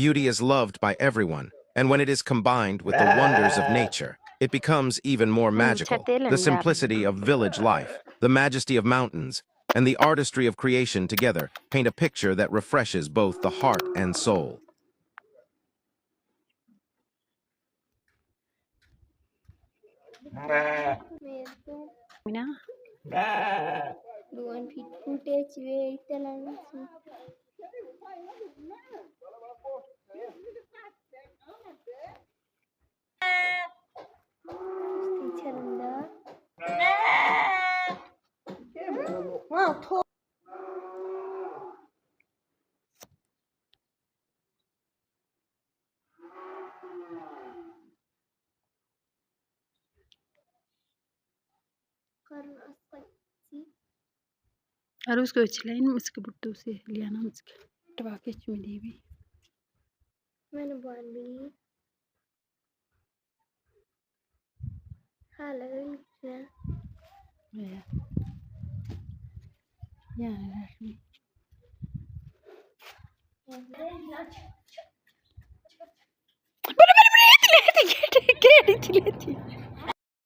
Beauty is loved by everyone, and when it is combined with the wonders of nature, it becomes even more magical. The simplicity of village life, the majesty of mountains, and the artistry of creation together paint a picture that refreshes both the heart and soul. Mina? Doan footage way talan. Harus kau celain meski butuh sih liana meski terpakai cuma dewi. Mana buan bi? Halal ya. Ya. Ya, ni. Boleh, boleh, boleh. Hati, hati, hati, hati.